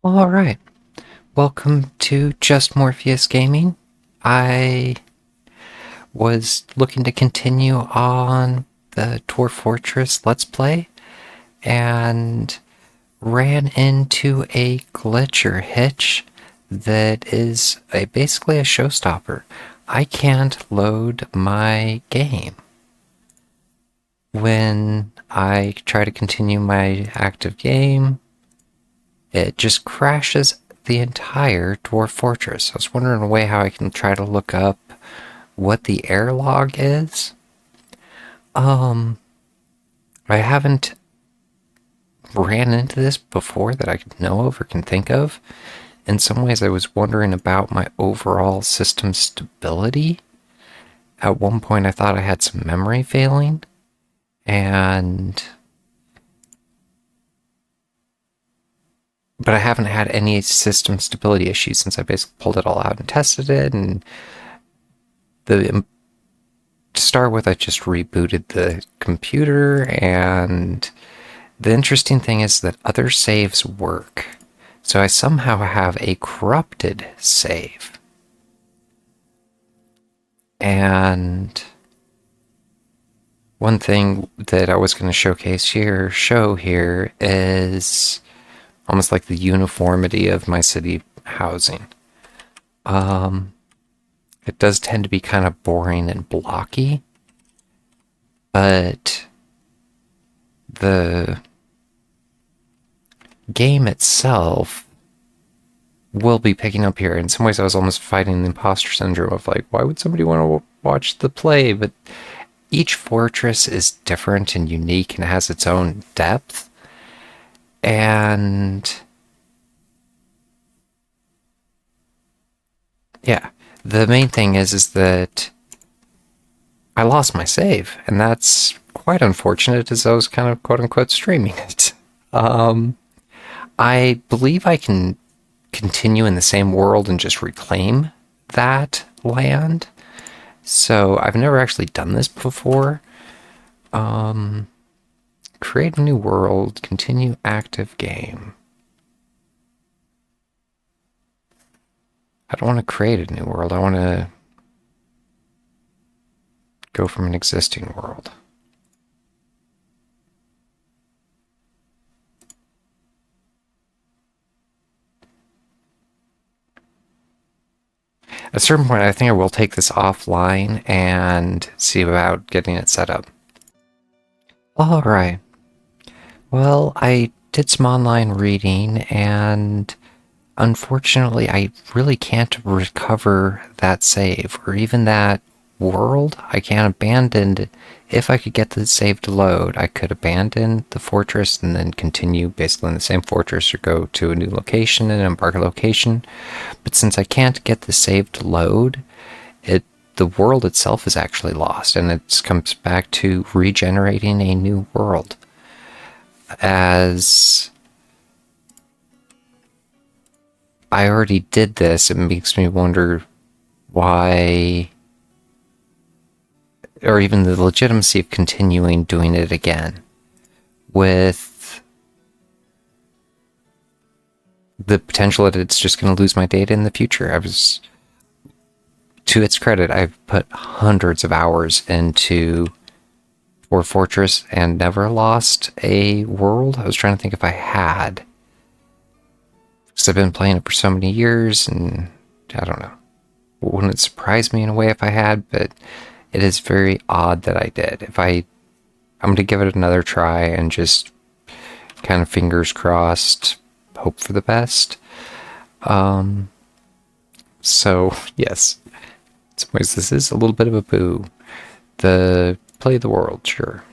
All right. Welcome to Just Morpheus Gaming. I was looking to continue on the Dwarf Fortress Let's Play and ran into a glitch hitch that is basically a showstopper. I can't load my game. When I try to continue my active game, it just crashes the entire Dwarf Fortress. I was wondering a way how I can try to look up what the error log is. Um, I haven't ran into this before that I could know of or can think of. In some ways, I was wondering about my overall system stability. At one point, I thought I had some memory failing, and but I haven't had any system stability issues since I basically pulled it all out and tested it. And the to start with, I just rebooted the computer, and the interesting thing is that other saves work. So I somehow have a corrupted save. And one thing that I was going to show here, is almost like the uniformity of my city housing. Um, it does tend to be kind of boring and blocky, but the game itself will be picking up here. In some ways, I was almost fighting the imposter syndrome of like, why would somebody want to watch the play? But each fortress is different and unique and has its own depth. And yeah, the main thing is that I lost my save, and that's quite unfortunate as I was kind of quote unquote streaming it. Um, I believe I can continue in the same world and just reclaim that land. So I've never actually done this before. Um, Create a new world, continue active game. I don't want to create a new world. I want to go from an existing world. At a certain point, I think I will take this offline and see about getting it set up. All right. Well, I did some online reading, and unfortunately, I really can't recover that save or even that world. I can't abandon it. If I could get the save to load, I could abandon the fortress and then continue basically in the same fortress or go to a new location and embark a location. But since I can't get the save to load, the world itself is actually lost, and it comes back to regenerating a new world. As I already did this, it makes me wonder why, or even the legitimacy of continuing doing it again, with the potential that it's just going to lose my data in the future. To its credit, I've put hundreds of hours into Dwarf Fortress and never lost a world. I was trying to think if I had, because I've been playing it for so many years, and I don't know. Wouldn't it surprise me in a way if I had, but it is very odd that I did. I'm going to give it another try and just kind of fingers crossed, hope for the best. So, yes, in some ways this is a little bit of a boo. The play the world, sure.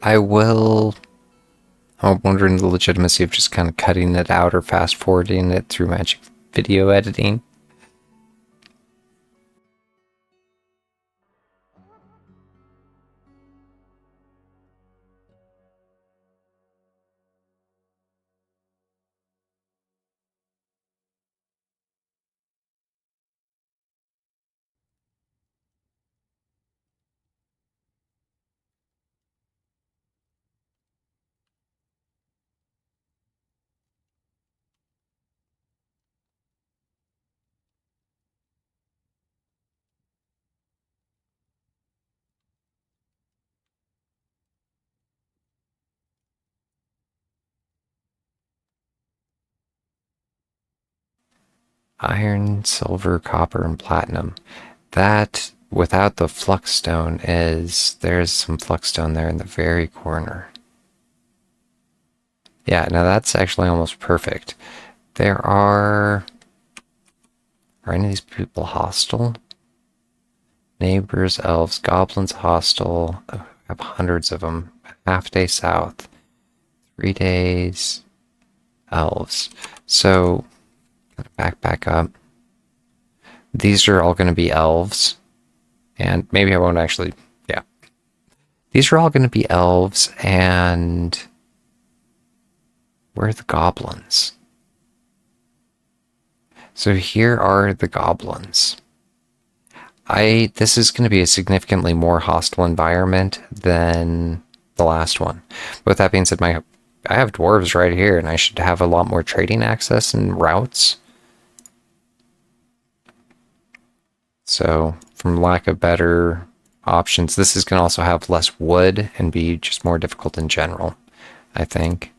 I will. I'm wondering the legitimacy of just kind of cutting it out or fast forwarding it through Magic Video editing. Iron, silver, copper, and platinum. That, without the flux stone, there's some flux stone there in the very corner. Yeah, now that's actually almost perfect. Are any of these people hostile? Neighbors, elves, goblins hostile. Oh, I have hundreds of them. Half day south. 3 days. Elves. So, back up. These are all going to be elves. And maybe I won't actually... Yeah. These are all going to be elves, and... Where are the goblins? So here are the goblins. This is going to be a significantly more hostile environment than the last one. But with that being said, I have dwarves right here, and I should have a lot more trading access and routes. So, from lack of better options, this is going to also have less wood and be just more difficult in general, I think.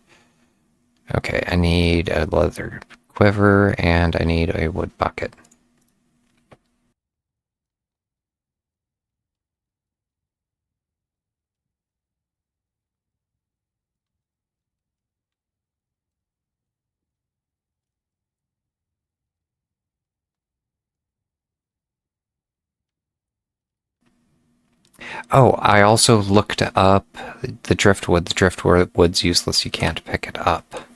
Okay, I need a leather quiver, and I need a wood bucket. Oh, I also looked up the driftwood. The driftwood's useless. You can't pick it up.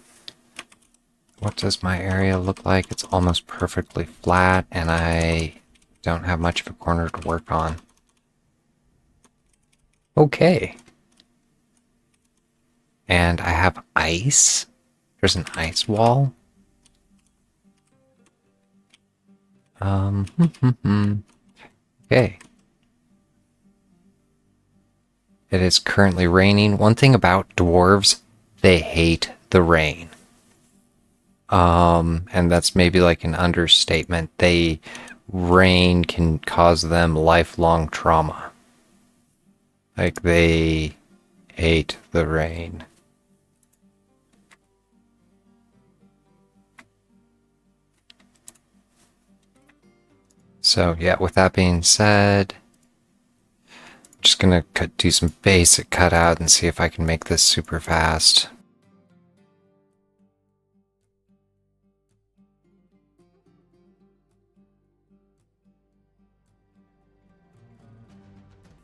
What does my area look like? It's almost perfectly flat, and I don't have much of a corner to work on. Okay. And I have ice. There's an ice wall. Okay. It is currently raining. One thing about dwarves, they hate the rain. And that's maybe like an understatement. Rain can cause them lifelong trauma. Like, they hate the rain. So, yeah, with that being said, I'm just gonna do some basic cutout and see if I can make this super fast.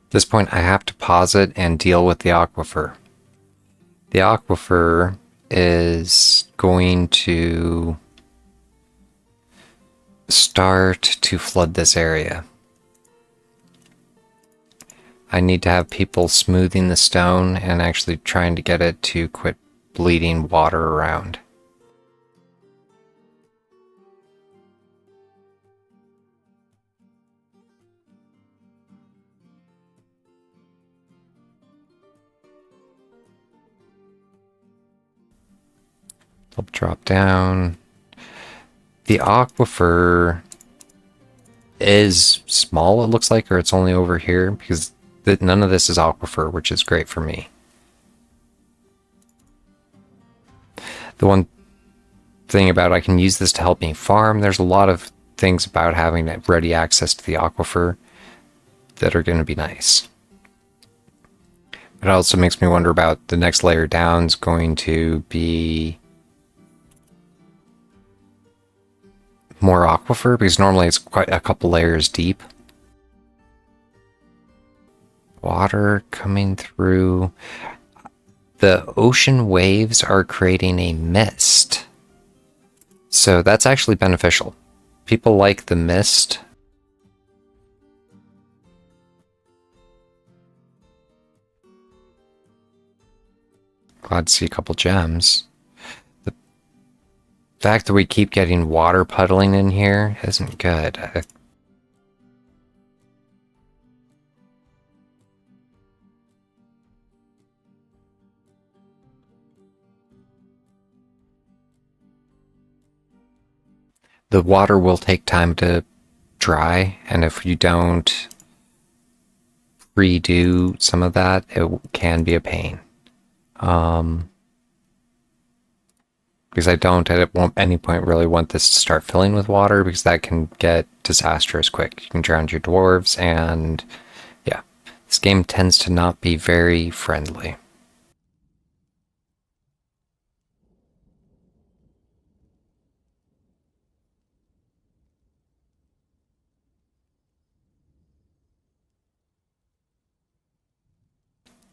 At this point, I have to pause it and deal with the aquifer. The aquifer is going to start to flood this area. I need to have people smoothing the stone and actually trying to get it to quit bleeding water around. I'll drop down. The aquifer is small, it looks like, or it's only over here, because none of this is aquifer, which is great for me. The one thing about I can use this to help me farm, there's a lot of things about having ready access to the aquifer that are going to be nice. It also makes me wonder about the next layer down is going to be more aquifer, because normally it's quite a couple layers deep. Water coming through. The ocean waves are creating a mist. So that's actually beneficial. People like the mist. Glad to see a couple gems. The fact that we keep getting water puddling in here isn't good. The water will take time to dry, and if you don't redo some of that, it can be a pain. Because I don't at any point really want this to start filling with water, because that can get disastrous quick. You can drown your dwarves, and yeah, this game tends to not be very friendly.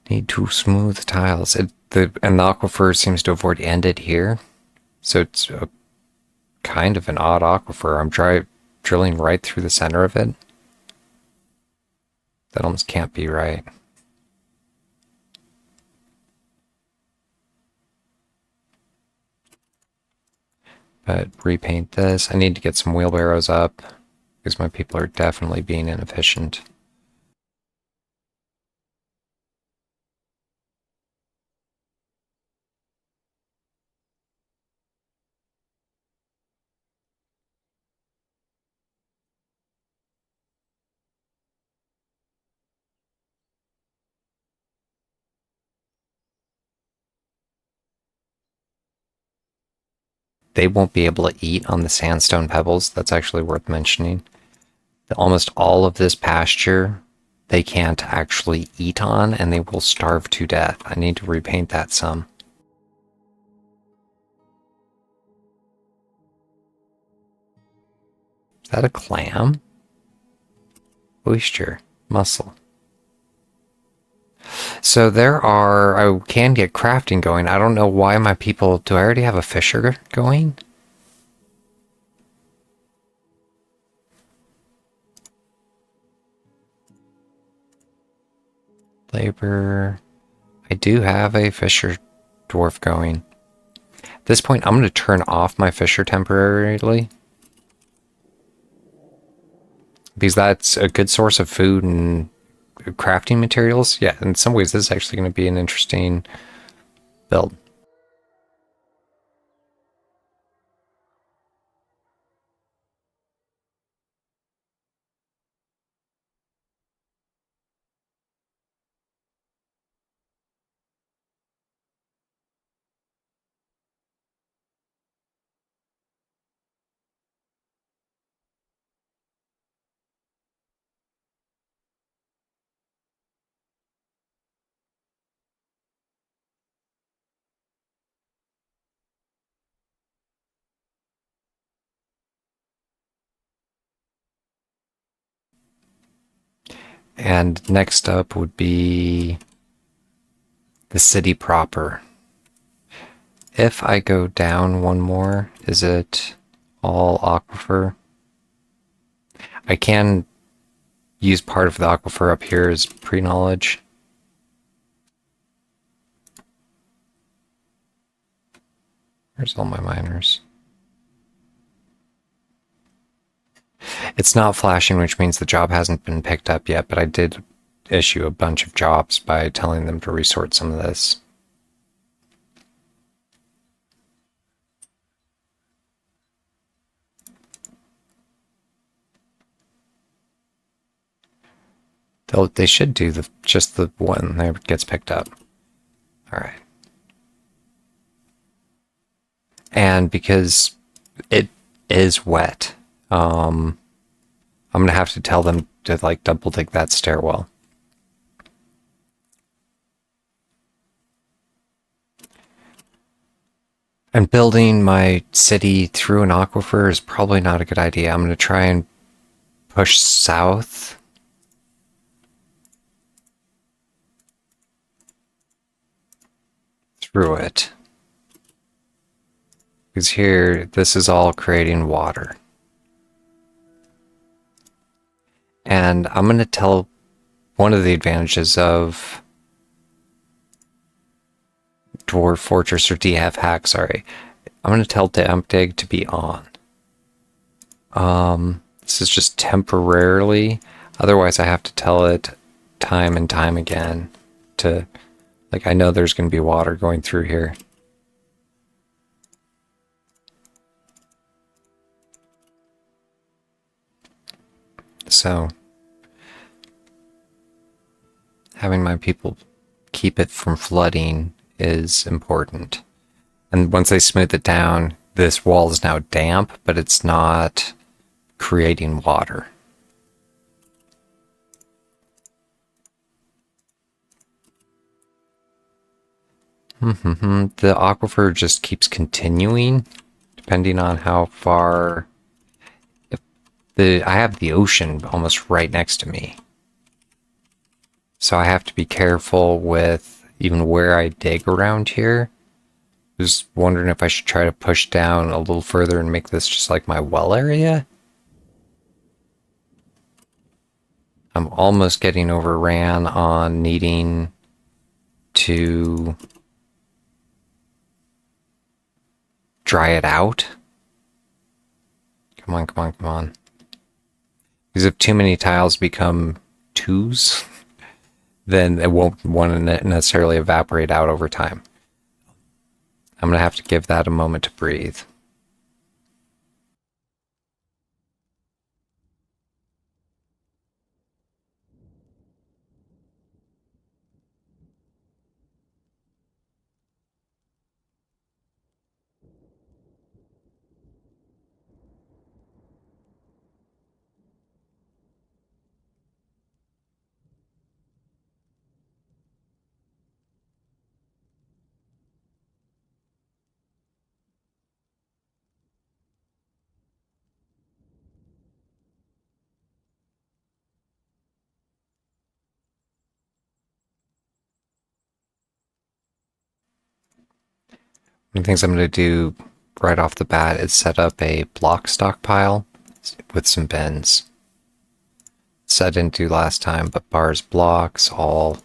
Need to smooth tiles. And the aquifer seems to have already ended here, so it's kind of an odd aquifer. I'm drilling right through the center of it. That almost can't be right. But repaint this. I need to get some wheelbarrows up, because my people are definitely being inefficient. They won't be able to eat on the sandstone pebbles. That's actually worth mentioning. Almost all of this pasture they can't actually eat on, and they will starve to death. I need to repaint that some. Is that a clam? Oyster. Mussel. So I can get crafting going. I don't know why my people, do I already have a fisher going? Labor. I do have a fisher dwarf going. At this point, I'm going to turn off my fisher temporarily, because that's a good source of food and crafting materials. Yeah, in some ways, this is actually going to be an interesting build. And next up would be the city proper. If I go down one more, is it all aquifer? I can use part of the aquifer up here as pre-knowledge. Where's all my miners? It's not flashing, which means the job hasn't been picked up yet, but I did issue a bunch of jobs by telling them to resort some of this. They should do just the one that gets picked up. All right. And because it is wet, I'm gonna have to tell them to like double dig that stairwell. And building my city through an aquifer is probably not a good idea. I'm gonna try and push south. Through it. Because here, this is all creating water. And I'm going to tell one of the advantages of Dwarf Fortress, or DF Hack, sorry. I'm going to tell Dig to be on. This is just temporarily. Otherwise, I have to tell it time and time again to, like, I know there's going to be water going through here. So, having my people keep it from flooding is important. And once they smooth it down, this wall is now damp, but it's not creating water. The aquifer just keeps continuing, depending on how far. I have the ocean almost right next to me. So I have to be careful with even where I dig around here. Just wondering if I should try to push down a little further and make this just like my well area. I'm almost getting overran on needing to dry it out. Come on, come on, come on. Because if too many tiles become twos, then it won't want to necessarily evaporate out over time. I'm going to have to give that a moment to breathe. One of the things I'm going to do right off the bat is set up a block stockpile with some bins. This I didn't do last time, but bars, blocks, all.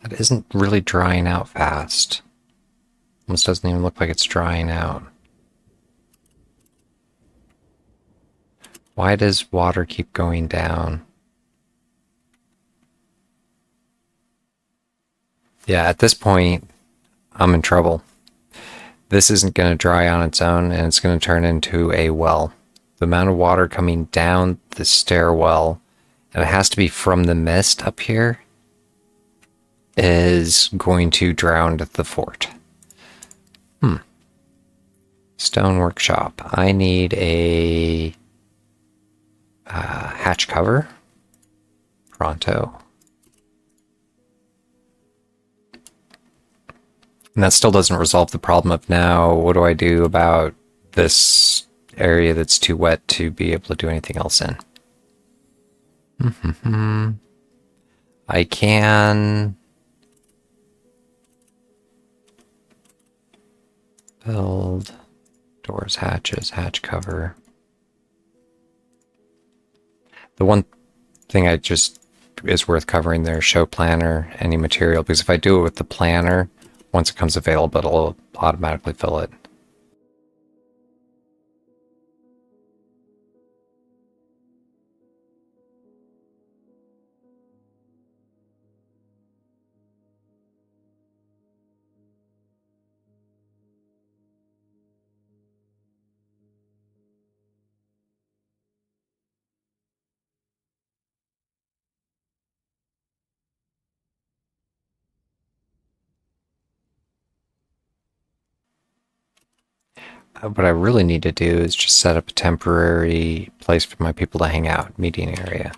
That isn't really drying out fast. Almost doesn't even look like it's drying out. Why does water keep going down? Yeah, at this point, I'm in trouble. This isn't going to dry on its own, and it's going to turn into a well. The amount of water coming down the stairwell, and it has to be from the mist up here, is going to drown the fort. Stone workshop. I need a hatch cover. Pronto. And that still doesn't resolve the problem of now, what do I do about this area that's too wet to be able to do anything else in? I can build doors, hatches, hatch cover. The one thing I just is worth covering there, show planner, any material, because if I do it with the planner, once it comes available, it'll automatically fill it. What I really need to do is just set up a temporary place for my people to hang out, meeting area.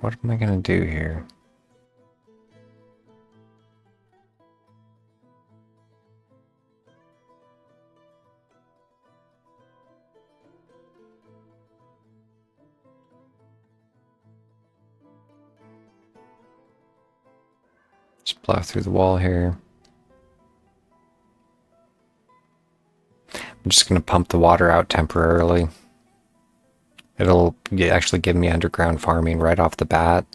What am I going to do here? Just plow through the wall here. I'm just going to pump the water out temporarily. It'll actually give me underground farming right off the bat.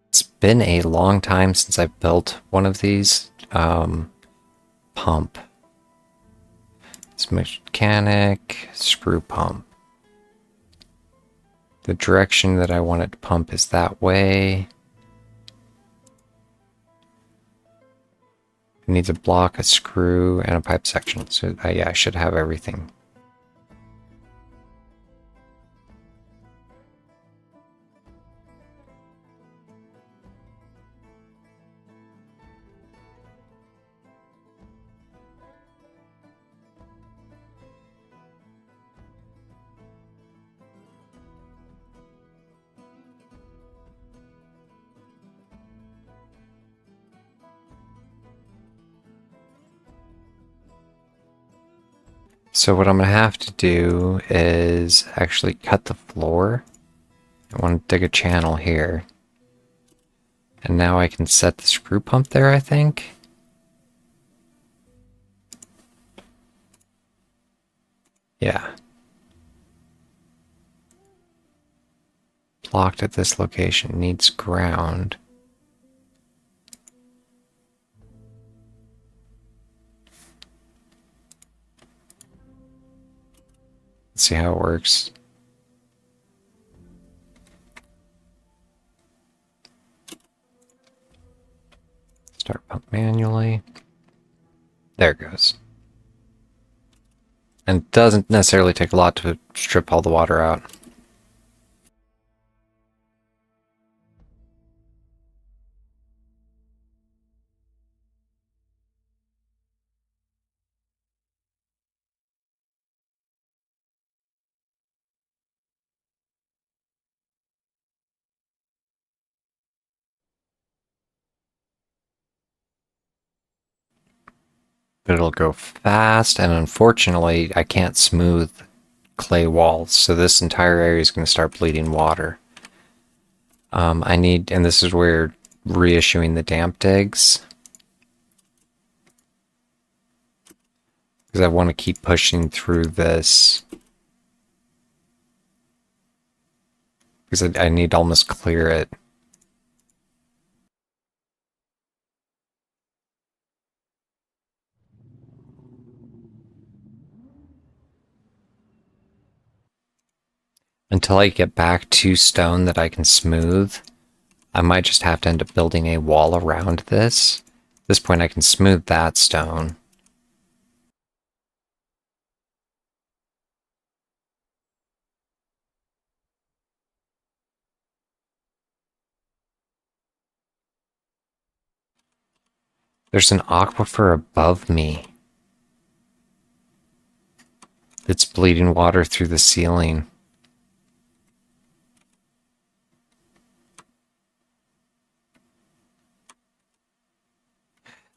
It's been a long time since I've built one of these. Pump. It's mechanic, screw pump. The direction that I want it to pump is that way. It needs a block, a screw, and a pipe section. So yeah, I should have everything. So what I'm going to have to do is actually cut the floor. I want to dig a channel here. And now I can set the screw pump there, I think. Yeah. Blocked at this location, needs ground. Let's see how it works. Start pump manually. There it goes. And it doesn't necessarily take a lot to strip all the water out. But it'll go fast, and unfortunately, I can't smooth clay walls, so this entire area is going to start bleeding water. I need, and this is where reissuing the damp digs, because I want to keep pushing through this, because I need to almost clear it. Until I get back to stone that I can smooth, I might just have to end up building a wall around this. At this point, I can smooth that stone. There's an aquifer above me. It's bleeding water through the ceiling.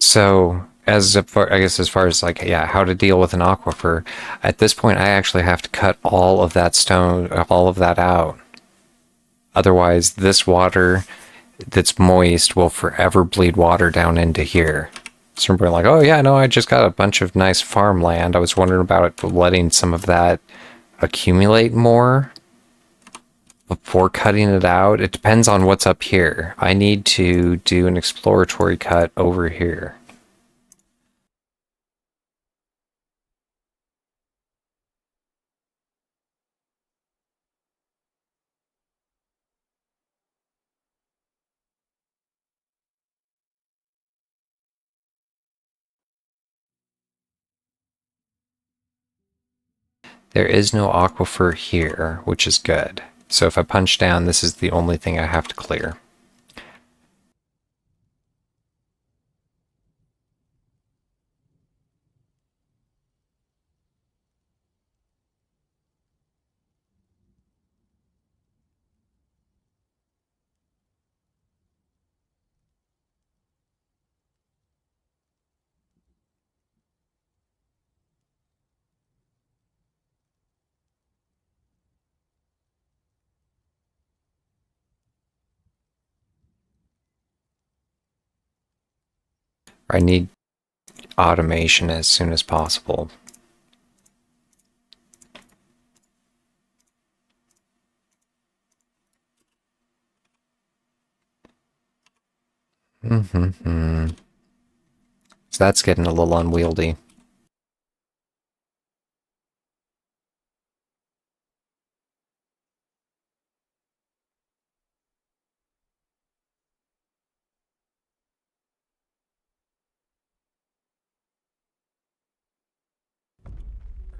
So, I guess as far as like, yeah, how to deal with an aquifer, at this point I actually have to cut all of that stone, all of that out. Otherwise, this water that's moist will forever bleed water down into here. So we're like, oh yeah, no, I just got a bunch of nice farmland. I was wondering about letting some of that accumulate more before cutting it out. It depends on what's up here. I need to do an exploratory cut over here. There is no aquifer here, which is good. So if I punch down, this is the only thing I have to clear. I need automation as soon as possible. So that's getting a little unwieldy.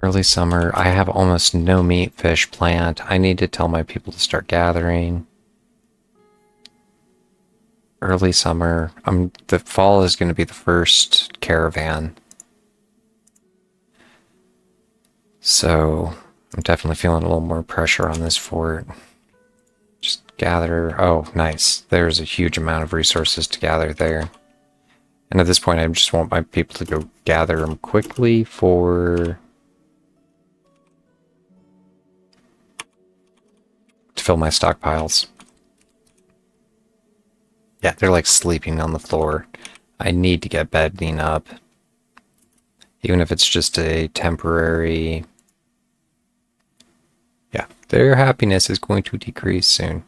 Early summer, I have almost no meat fish plant. I need to tell my people to start gathering. Early summer, the fall is going to be the first caravan. So I'm definitely feeling a little more pressure on this fort. Just gather. Oh, nice. There's a huge amount of resources to gather there. And at this point, I just want my people to go gather them quickly to fill my stockpiles. Yeah, they're like sleeping on the floor. I need to get bedding up. Even if it's just a temporary... Yeah, their happiness is going to decrease soon.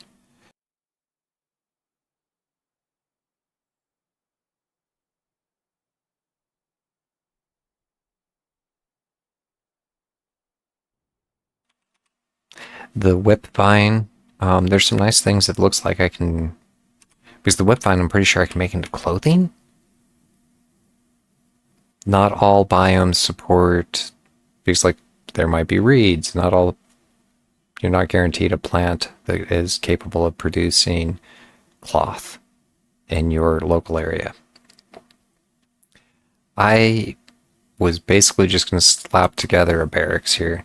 The whip vine, there's some nice things that looks like I can... Because the whip vine, I'm pretty sure I can make into clothing? Not all biomes support... Because, like, there might be reeds. Not all... You're not guaranteed a plant that is capable of producing cloth in your local area. I was basically just going to slap together a barracks here.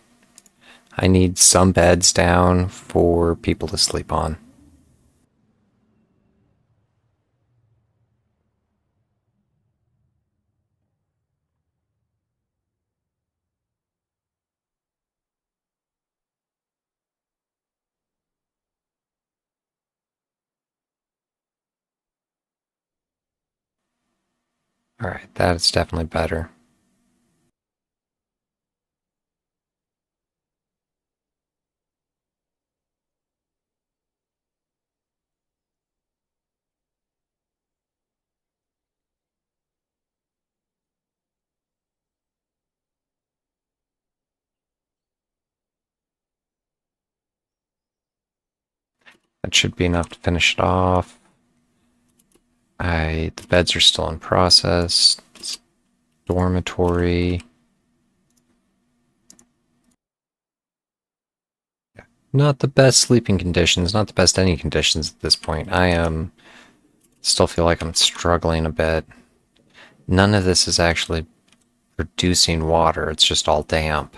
I need some beds down for people to sleep on. Alright, that's definitely better. That should be enough to finish it off. The beds are still in process. Dormitory. Not the best sleeping conditions, not the best any conditions at this point. I still feel like I'm struggling a bit. None of this is actually producing water, it's just all damp.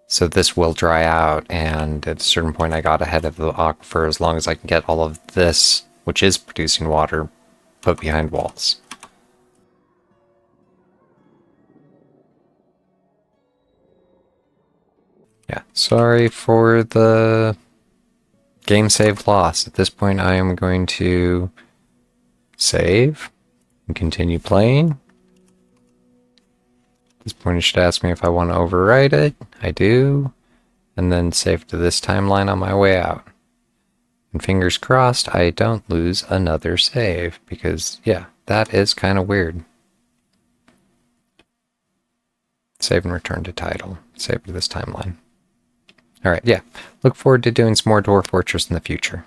So this will dry out, and at a certain point I got ahead of the aquifer as long as I can get all of this, which is producing water, put behind walls. Yeah, sorry for the game save loss. At this point I am going to save and continue playing. At this point it should ask me if I want to overwrite it. I do. And then save to this timeline on my way out. And fingers crossed I don't lose another save, because, yeah, that is kind of weird. Save and return to title. Save to this timeline. Alright, yeah. Look forward to doing some more Dwarf Fortress in the future.